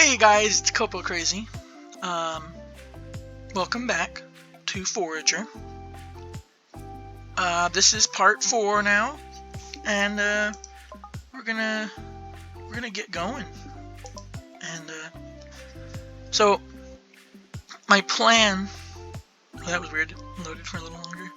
Hey guys, it's Copo Crazy. Welcome back to Forager. This is part 4 now, and we're gonna get going. And so my plan. Oh, that was weird. It loaded for a little longer.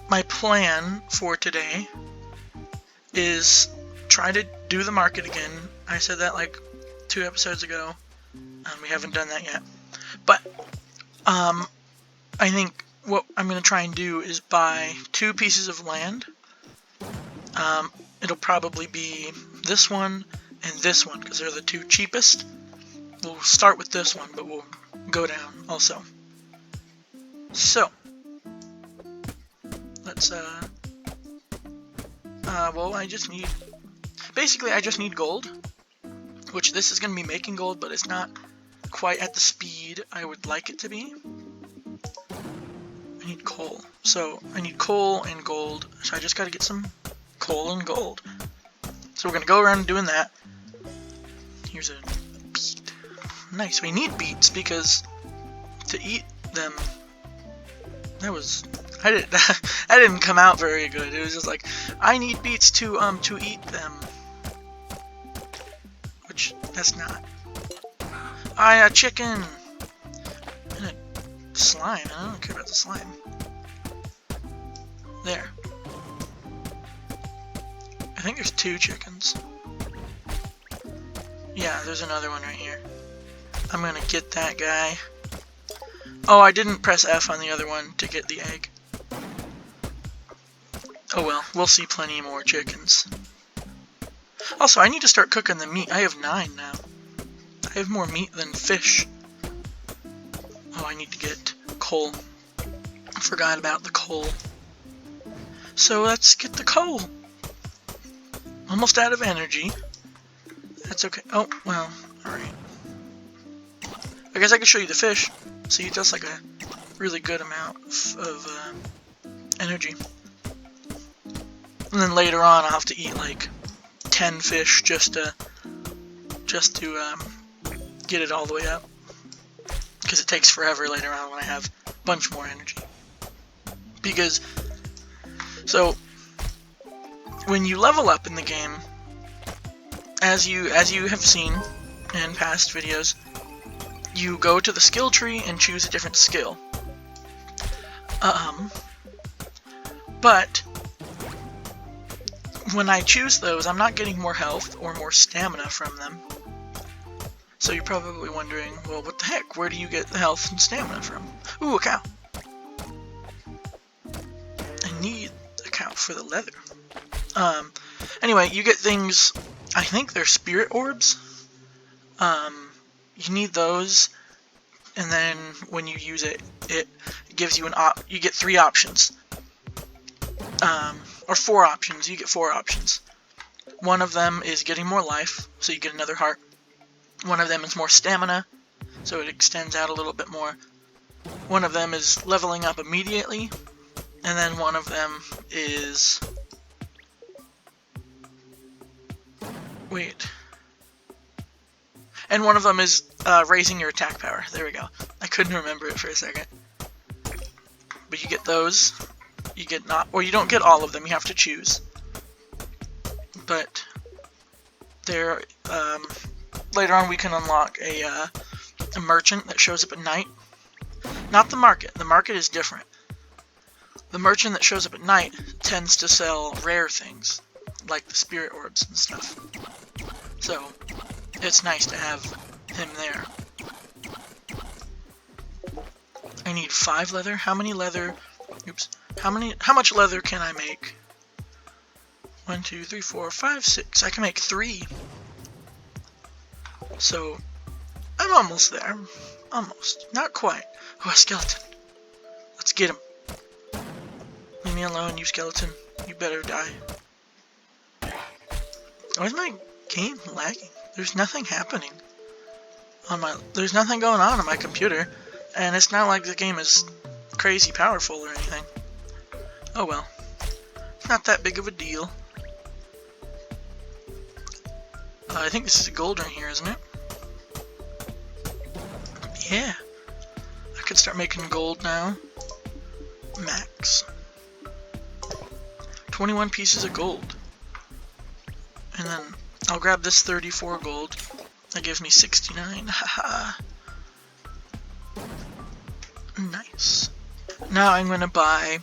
My plan for today is try to do the market again. I said that like 2 episodes ago. We haven't done that yet. But I think what I'm going to try and do is buy 2 pieces of land. It'll probably be this one and this one because they're the 2 cheapest. We'll start with this one, but we'll go down also. So, let's well, I just need gold, which this is going to be making gold, but it's not quite at the speed I would like it to be. I need coal. So I need coal and gold. So I just got to get some coal and gold. So we're going to go around doing that. Here's a beet. Nice. We need beets because to eat them, that didn't come out very good. It was just like, I need beets to eat them. Which, that's not. A chicken! And a slime. I don't care about the slime. There. I think there's 2 chickens. Yeah, there's another one right here. I'm gonna get that guy. Oh, I didn't press F on the other one to get the egg. Oh well, we'll see plenty more chickens. Also, I need to start cooking the meat. I have 9 now. I have more meat than fish. Oh, I need to get coal. I forgot about the coal. So let's get the coal. Almost out of energy. That's okay. Oh, well, alright. I guess I can show you the fish. See, it does like a really good amount of energy. And then later on, I'll have to eat like 10 fish just to get it all the way up. Because it takes forever later on when I have a bunch more energy. Because, so, when you level up in the game, as you have seen in past videos, you go to the skill tree and choose a different skill. But when I choose those, I'm not getting more health or more stamina from them. So you're probably wondering, well, what the heck? Where do you get the health and stamina from? Ooh, a cow. I need a cow for the leather. Anyway, you get things, I think they're spirit orbs. You need those, and then when you use it, it gives you you get 3 options. Or 4 options. You get 4 options. One of them is getting more life, so you get another heart. One of them is more stamina, so it extends out a little bit more. One of them is leveling up immediately, and then one of them is... Wait. And one of them is raising your attack power. There we go. I couldn't remember it for a second. But you get those. You get or you don't get all of them. You have to choose. But there, later on we can unlock a merchant that shows up at night. Not the market. The market is different. The merchant that shows up at night tends to sell rare things, like the spirit orbs and stuff. So it's nice to have him there. I need 5 leather. How many leather? Oops. How much leather can I make? 1, 2, 3, 4, 5, 6. I can make 3. So I'm almost there. Almost. Not quite. Oh, a skeleton. Let's get him. Leave me alone, you skeleton. You better die. Why is my game lagging? There's nothing happening on there's nothing going on my computer, and it's not like the game is crazy powerful or anything. Oh well. It's not that big of a deal. I think this is a gold right here, isn't it? Yeah. I could start making gold now. Max. 21 pieces of gold. And then I'll grab this 34 gold. That gives me 69. Haha. Nice. Now I'm gonna buy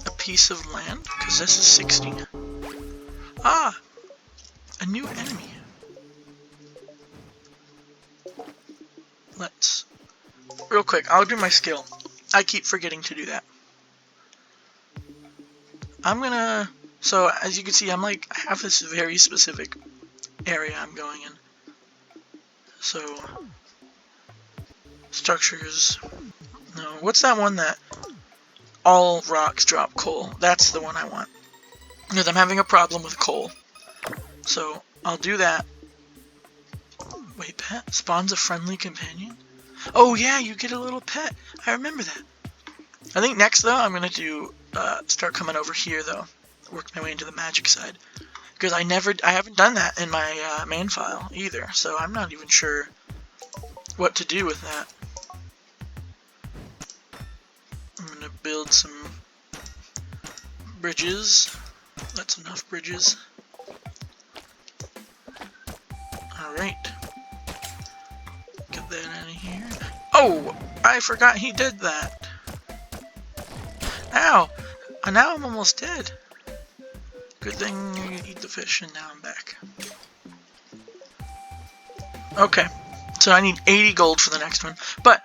a piece of land, because this is 60. Ah! A new enemy. Let's... Real quick, I'll do my skill. I keep forgetting to do that. I'm gonna... So, as you can see, I have this very specific area I'm going in. So... Structures... No, what's that one that... All rocks drop coal? That's the one I want. Because I'm having a problem with coal. So, I'll do that. Wait, pet? Spawns a friendly companion? Oh yeah, you get a little pet. I remember that. I think next, though, I'm going to do... start coming over here, though. Work my way into the magic side. Because I haven't done that in my main file, either. So, I'm not even sure what to do with that. I'm going to build some bridges. That's enough bridges. Alright. Get that out of here. Oh! I forgot he did that. Ow! Now I'm almost dead. Good thing you eat the fish and now I'm back. Okay. So I need 80 gold for the next one. But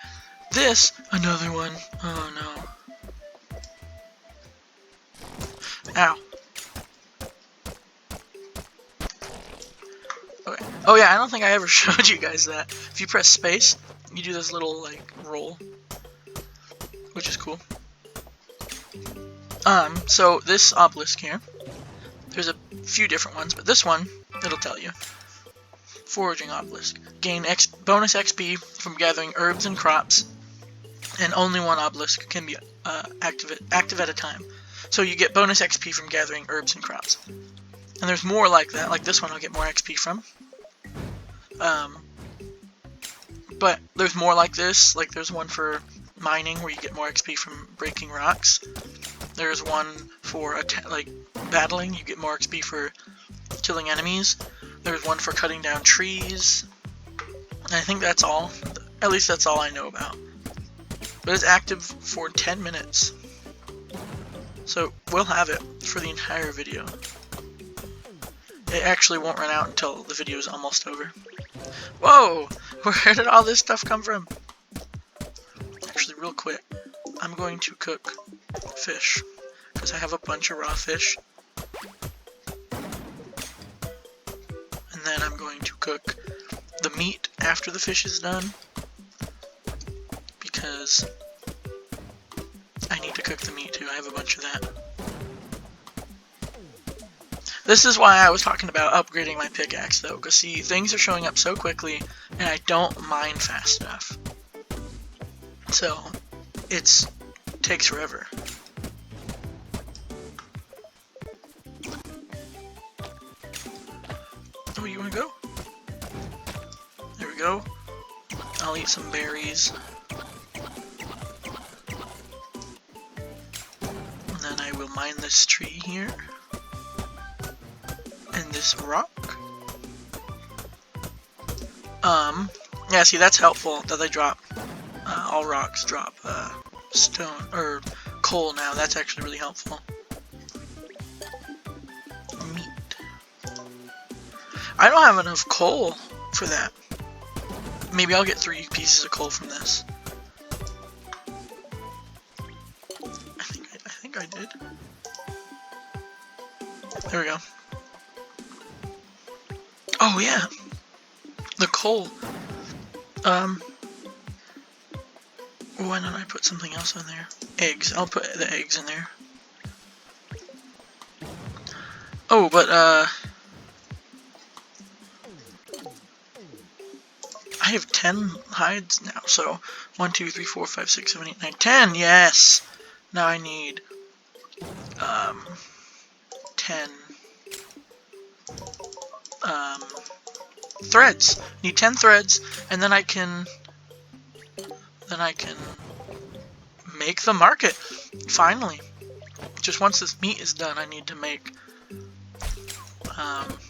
this, another one. Oh no. Ow. Okay. Oh yeah, I don't think I ever showed you guys that. If you press space, you do this little, like, roll. Which is cool. So this obelisk here, there's a few different ones, but this one, it'll tell you. Foraging obelisk. Gain bonus XP from gathering herbs and crops, and only one obelisk can be active at a time. So you get bonus XP from gathering herbs and crops. And there's more like that. Like this one I'll get more XP from. But there's more like this. Like there's one for mining where you get more XP from breaking rocks. There's one for like battling. You get more XP for killing enemies. There's one for cutting down trees. And I think that's all. At least that's all I know about. But it's active for 10 minutes. So we'll have it for the entire video. It actually won't run out until the video is almost over. Whoa! Where did all this stuff come from? Actually, real quick, I'm going to cook fish. Because I have a bunch of raw fish. And then I'm going to cook the meat after the fish is done. Because I need to cook the meat too. I have a bunch of that. This is why I was talking about upgrading my pickaxe though, because see, things are showing up so quickly, and I don't mine fast enough. So, it takes forever. Oh, you wanna go? There we go. I'll eat some berries. And then I will mine this tree here. And this rock. Yeah, see, that's helpful that they drop, all rocks drop, stone, or coal now. That's actually really helpful. Meat. I don't have enough coal for that. Maybe I'll get 3 pieces of coal from this. I think I did. There we go. Oh yeah, the coal. Why don't I put something else in there? Eggs. I'll put the eggs in there. Oh, but I have 10 hides now. So 1, 2, 3, 4, 5, 6, 7, 8, 9, 10. Yes. Now I need 10. Threads. Need 10 threads, and then I can then I can make the market. Finally. Just once this meat is done, I need to make...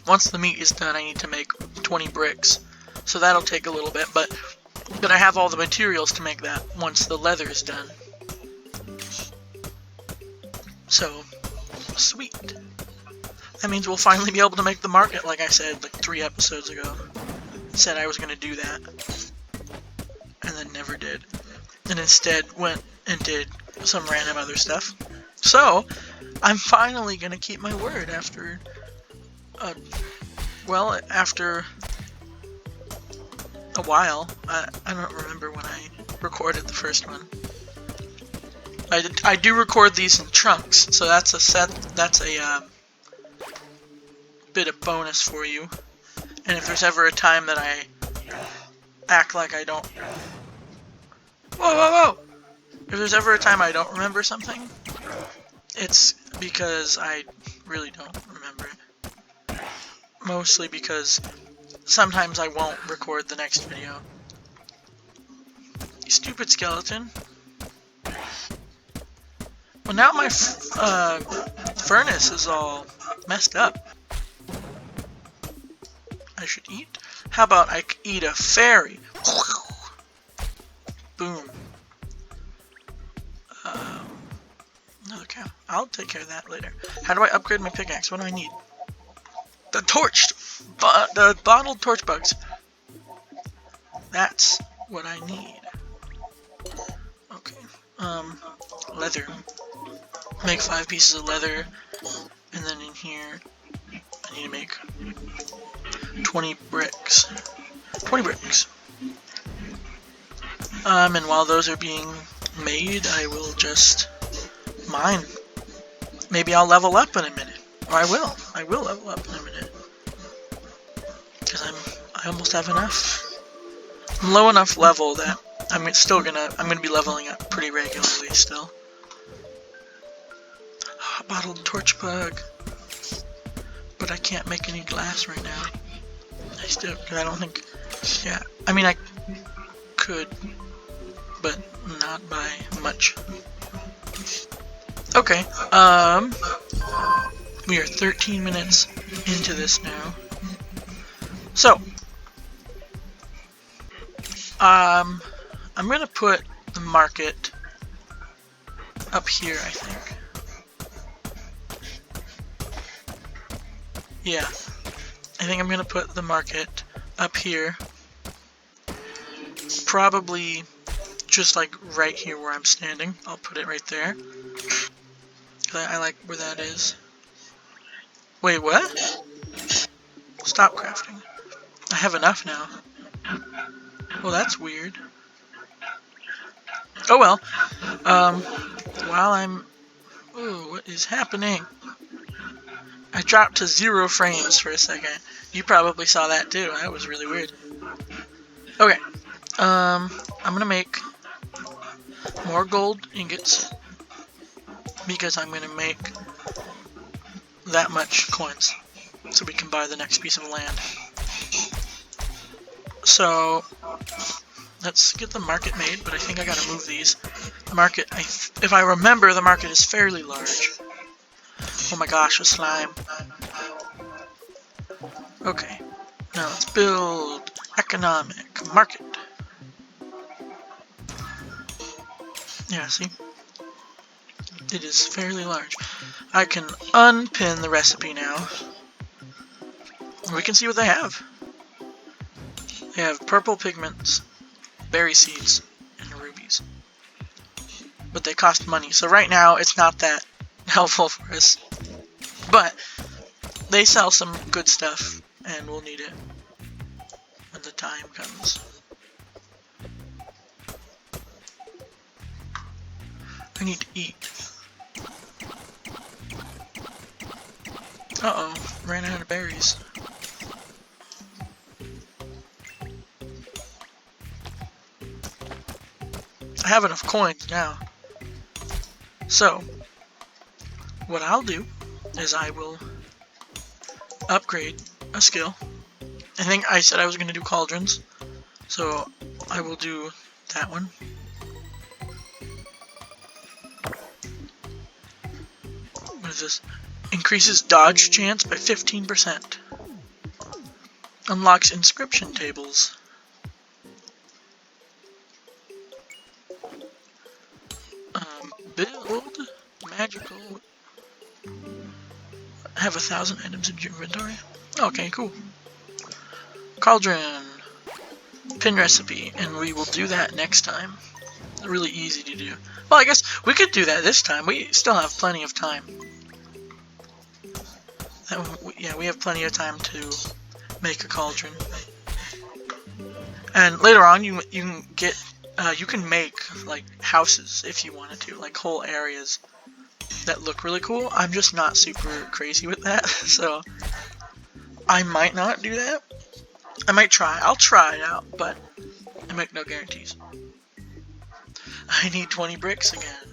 once the meat is done, I need to make 20 bricks. So that'll take a little bit, but I have all the materials to make that once the leather is done. So, sweet. That means we'll finally be able to make the market, like I said, like 3 episodes ago. I said I was going to do that, and then never did. And instead went and did some random other stuff. So, I'm finally going to keep my word after, after a while. I don't remember when I recorded the first one. I do record these in chunks, so that's a bit of bonus for you. And if there's ever a time that I act like I don't... Whoa! If there's ever a time I don't remember something, it's because I really don't remember it. Mostly because sometimes I won't record the next video. You stupid skeleton. Well, now my furnace is all messed up. I should eat? How about I eat a fairy? Boom. Another cow. I'll take care of that later. How do I upgrade my pickaxe? What do I need? The the bottled torch bugs. That's what I need. Okay. Leather. Make 5 pieces of leather, and then in here I need to make 20 bricks. 20 bricks. And while those are being made, I will just mine. Maybe I'll level up in a minute. Or I will. I will level up in a minute. Because I almost have enough. I'm low enough level that I'm gonna be leveling up pretty regularly still. Oh, bottled torch bug. But I can't make any glass right now. I don't think... Yeah, I mean I could, but not by much. Okay, we are 13 minutes into this now. So, I'm gonna put the market up here, I think. Yeah, I think I'm gonna put the market up here. Probably just like right here where I'm standing. I'll put it right there. I like where that is. Wait, what? Stop crafting. I have enough now. Well, that's weird. Oh well. While I'm... Ooh, what is happening? I dropped to 0 frames for a second. You probably saw that too. That was really weird. Okay. I'm gonna make more gold ingots because I'm gonna make that much coins so we can buy the next piece of land. So let's get the market made, but I think I gotta move these. The market, if I remember, the market is fairly large. Oh my gosh, a slime. Okay, now let's build economic market. Yeah, see? It is fairly large. I can unpin the recipe now. We can see what they have. They have purple pigments, berry seeds, and rubies. But they cost money, so right now it's not that helpful for us. But they sell some good stuff, and we'll need it when the time comes. I need to eat. Uh-oh, ran out of berries. I have enough coins now. So, what I'll do is I will upgrade a skill. I think I said I was going to do cauldrons, so I will do that one. is this? Increases dodge chance by 15%. Unlocks inscription tables. Build magical. Have 1,000 items in your inventory. Okay, cool. Cauldron. Pin recipe, and we will do that next time. Really easy to do. Well, I guess we could do that this time. We still have plenty of time. Yeah, we have plenty of time to make a cauldron. And later on, you can get you can make like houses if you wanted to, like whole areas that look really cool. I'm just not super crazy with that, so I might not do that. I might try. I'll try it out, but I make no guarantees. I need 20 bricks again.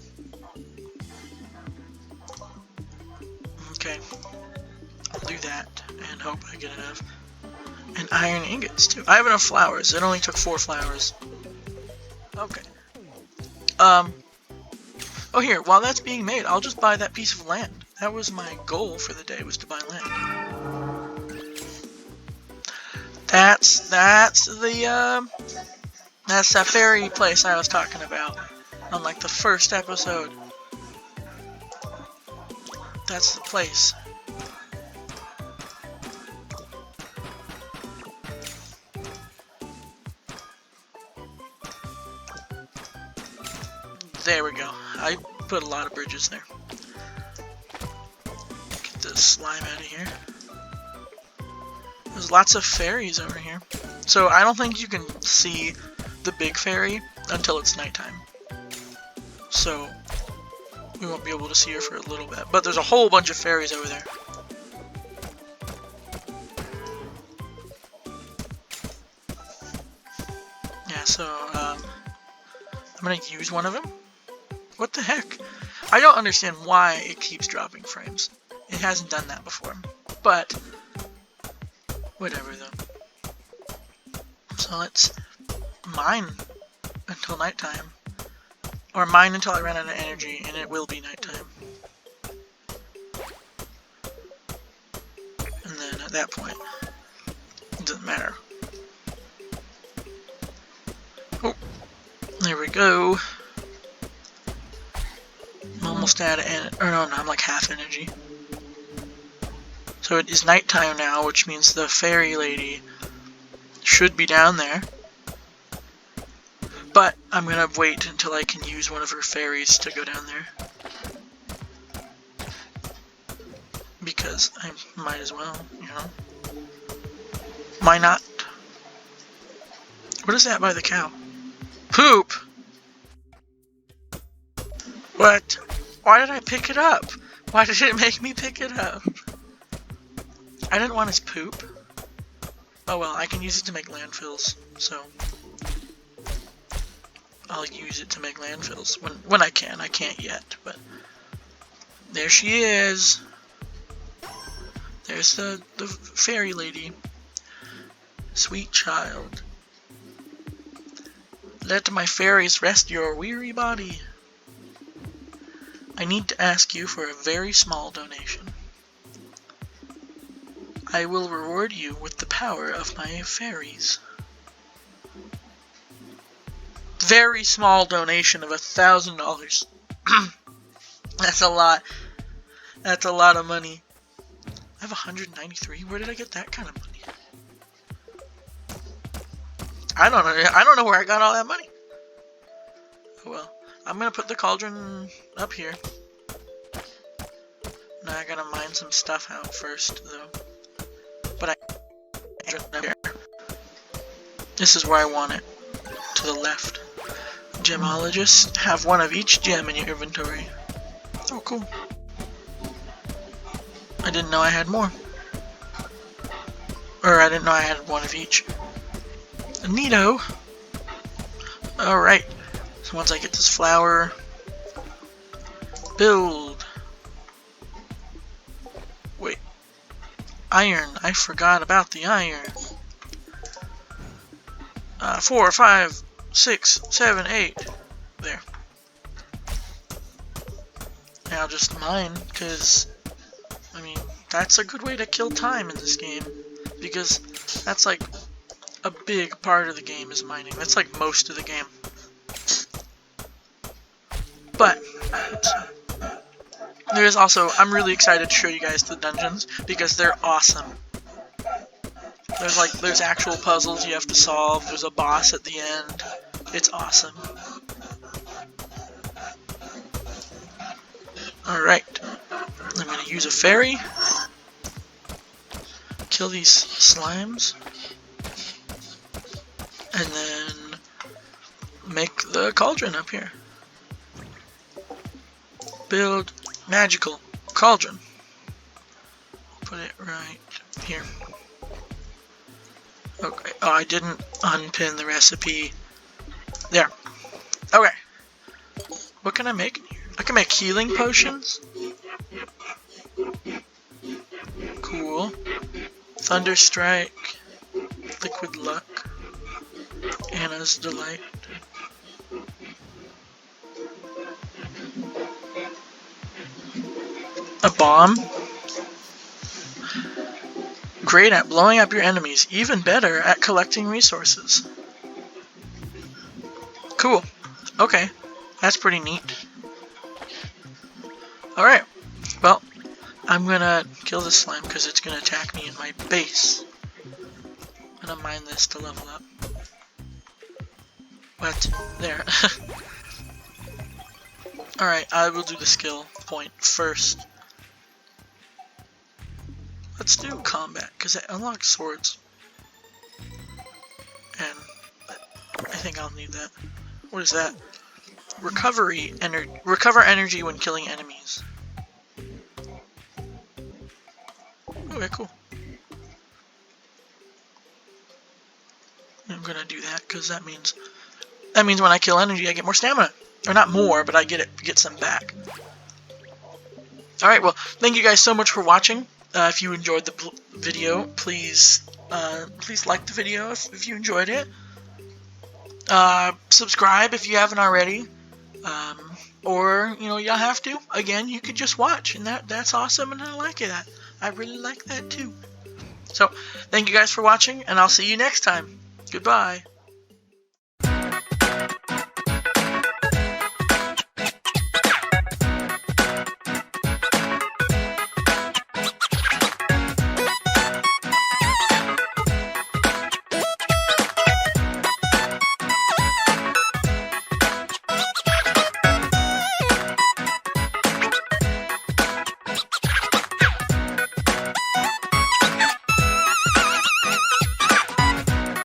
Okay. I'll do that and hope I get enough. And iron ingots too. I have enough flowers. It only took 4 flowers. Okay. Oh, here, while that's being made, I'll just buy that piece of land. That was my goal for the day, was to buy land. That's that fairy place I was talking about on like the first episode. That's the place. There we go. I put a lot of bridges there. Get this slime out of here. There's lots of fairies over here. So I don't think you can see the big fairy until it's nighttime. So we won't be able to see her for a little bit. But there's a whole bunch of fairies over there. Yeah, so I'm gonna use one of them. What the heck? I don't understand why it keeps dropping frames. It hasn't done that before. But whatever though. So let's mine until nighttime. Or mine until I run out of energy, and it will be nighttime. And then at that point, it doesn't matter. Oh, there we go. I'm almost out of energy. Or no, I'm like half energy. So it is nighttime now, which means the fairy lady should be down there. But I'm gonna wait until I can use one of her fairies to go down there. Because I might as well, you know. Why not? What is that by the cow? Poop! What? Why did I pick it up? Why did it make me pick it up? I didn't want his poop. Oh well, I can use it to make landfills, so I'll use it to make landfills when I can. I can't yet, but there she is. There's the fairy lady. Sweet child. Let my fairies rest your weary body. I need to ask you for a very small donation. I will reward you with the power of my fairies. Very small donation of $1,000. That's a lot. That's a lot of money. I have 193. Where did I get that kind of money? I don't know. I don't know where I got all that money. Oh well. I'm gonna put the cauldron up here. Now I gotta mine some stuff out first, though. But I this is where I want it. To the left. Gemologists have one of each gem in your inventory. Oh, cool. I didn't know I had more. Or I didn't know I had one of each. Neato. Alright. So once I get this flower, build. Wait. Iron. I forgot about the iron. 4, 5, 6, 7, 8. There. Now just mine, because that's a good way to kill time in this game, because that's like a big part of the game is mining. That's like most of the game. But there is also, I'm really excited to show you guys the dungeons because they're awesome. There's actual puzzles you have to solve. There's a boss at the end. It's awesome. Alright. I'm gonna use a fairy. Kill these slimes. And then make the cauldron up here. Build magical cauldron. Put it right here. Okay. Oh, I didn't unpin the recipe. There. Okay. What can I make in here? I can make healing potions. Cool. Thunder Strike. Liquid Luck. Anna's Delight. A bomb. Great at blowing up your enemies, even better at collecting resources. Cool. Okay, that's pretty neat. Alright, well, I'm gonna kill this slime because it's gonna attack me in my base. I'm gonna mine this to level up. What? There. Alright, I will do the skill point first. Let's do combat, because it unlocks swords. And I think I'll need that. What is that? Recover energy when killing enemies. Okay, cool. I'm gonna do that, because that means when I kill energy I get more stamina. Or not more, but I get some back. Alright, well, thank you guys so much for watching. If you enjoyed the video, please like the video if you enjoyed it. Subscribe if you haven't already. Or, you don't have to. Again, you could just watch, and that's awesome, and I like it. I really like that too. So, thank you guys for watching, and I'll see you next time. Goodbye.